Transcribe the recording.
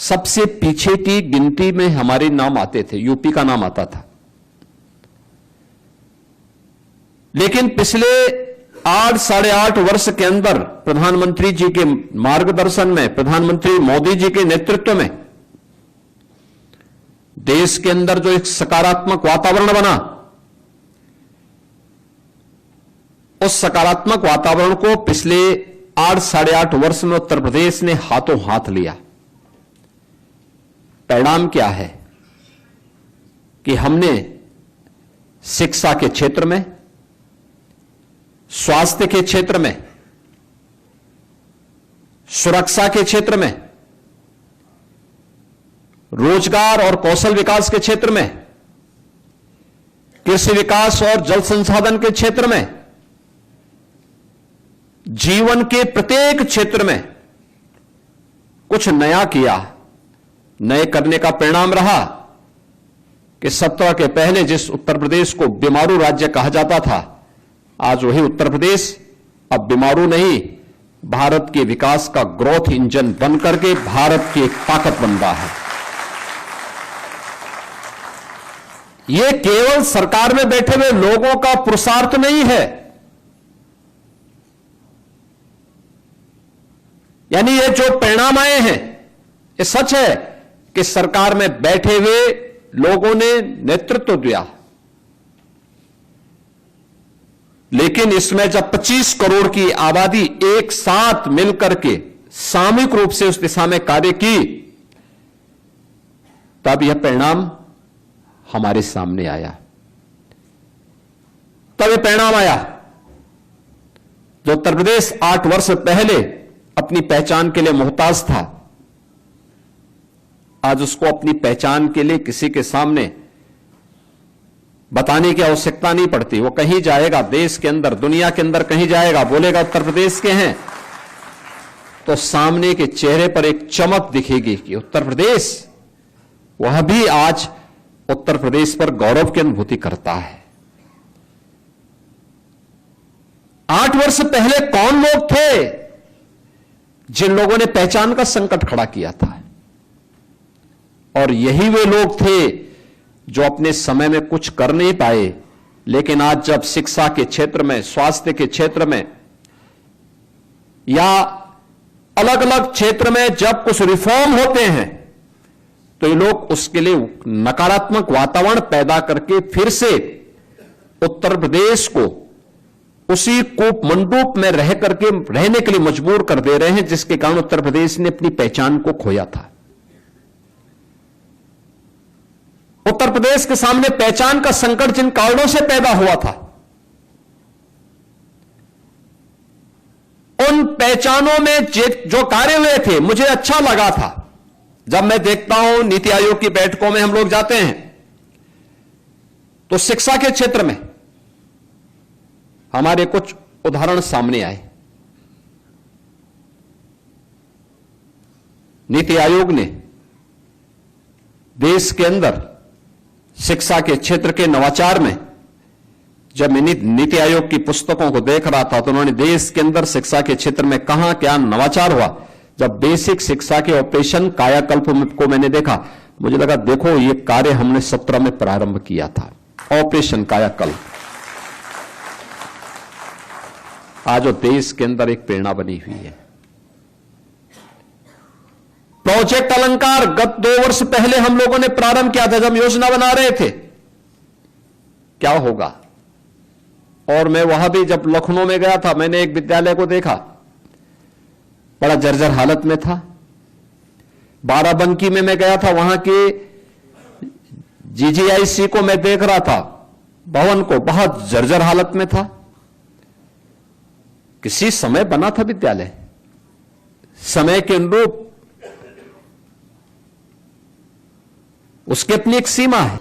सबसे पीछे की गिनती में हमारे नाम आते थे, यूपी का नाम आता था। लेकिन पिछले 8-8.5 वर्ष के अंदर प्रधानमंत्री जी के मार्गदर्शन में, प्रधानमंत्री मोदी जी के नेतृत्व में देश के अंदर जो एक सकारात्मक वातावरण बना, उस सकारात्मक वातावरण को पिछले 8-8.5 वर्ष में उत्तर प्रदेश ने हाथों हाथ लिया। परिणाम क्या है कि हमने शिक्षा के क्षेत्र में, स्वास्थ्य के क्षेत्र में, सुरक्षा के क्षेत्र में, रोजगार और कौशल विकास के क्षेत्र में, कृषि विकास और जल संसाधन के क्षेत्र में, जीवन के प्रत्येक क्षेत्र में कुछ नया किया। नए करने का परिणाम रहा कि 17 के पहले जिस उत्तर प्रदेश को बीमारू राज्य कहा जाता था, आज वही उत्तर प्रदेश अब बीमारू नहीं, भारत के विकास का ग्रोथ इंजन बनकर के भारत की एक ताकत बन रहा है। यह केवल सरकार में बैठे हुए लोगों का पुरुषार्थ नहीं है, यानी ये जो परिणाम आए हैं, ये सच है कि सरकार में बैठे हुए लोगों ने नेतृत्व दिया। लेकिन इसमें जब 25 करोड़ की आबादी एक साथ मिलकर के सामूहिक रूप से उस दिशा में कार्य की, तब यह परिणाम हमारे सामने आया। तब यह परिणाम आया जो उत्तर प्रदेश 8 वर्ष पहले अपनी पहचान के लिए मोहताज था, आज उसको अपनी पहचान के लिए किसी के सामने बताने की आवश्यकता नहीं पड़ती। वो कहीं जाएगा, देश के अंदर, दुनिया के अंदर कहीं जाएगा, बोलेगा उत्तर प्रदेश के हैं, तो सामने के चेहरे पर एक चमक दिखेगी कि उत्तर प्रदेश, वह भी आज उत्तर प्रदेश पर गौरव की अनुभूति करता है। 8 वर्ष पहले कौन लोग थे जिन लोगों ने पहचान का संकट खड़ा किया था? और यही वे लोग थे जो अपने समय में कुछ कर नहीं पाए, लेकिन आज जब शिक्षा के क्षेत्र में, स्वास्थ्य के क्षेत्र में या अलग अलग क्षेत्र में जब कुछ रिफॉर्म होते हैं, तो ये लोग उसके लिए नकारात्मक वातावरण पैदा करके फिर से उत्तर प्रदेश को उसी कूप मंडूप में रह करके रहने के लिए मजबूर कर दे रहे हैं, जिसके कारण उत्तर प्रदेश ने अपनी पहचान को खोया था। उत्तर प्रदेश के सामने पहचान का संकट जिन कारणों से पैदा हुआ था, उन पहचानों में जो कार्य हुए थे, मुझे अच्छा लगा था। जब मैं देखता हूं नीति आयोग की बैठकों में हम लोग जाते हैं, तो शिक्षा के क्षेत्र में हमारे कुछ उदाहरण सामने आए। नीति आयोग ने देश के अंदर शिक्षा के क्षेत्र के नवाचार में, जब मैं नीति आयोग की पुस्तकों को देख रहा था, तो उन्होंने देश के अंदर शिक्षा के क्षेत्र में कहां क्या नवाचार हुआ। जब बेसिक शिक्षा के ऑपरेशन कायाकल्प को मैंने देखा, मुझे लगा देखो ये कार्य हमने 17 में प्रारंभ किया था, ऑपरेशन कायाकल्प। आज वो देश के अंदर एक प्रेरणा बनी हुई है। प्रोजेक्ट अलंकार गत 2 वर्ष पहले हम लोगों ने प्रारंभ किया था, जब योजना बना रहे थे क्या होगा। और मैं वहां भी जब लखनऊ में गया था, मैंने एक विद्यालय को देखा, बड़ा जर्जर हालत में था। बाराबंकी में मैं गया था, वहां के जीजीआईसी को मैं देख रहा था, भवन को, बहुत जर्जर हालत में था। किसी समय बना था विद्यालय, समय के अनुरूप उसकी अपनी एक सीमा है।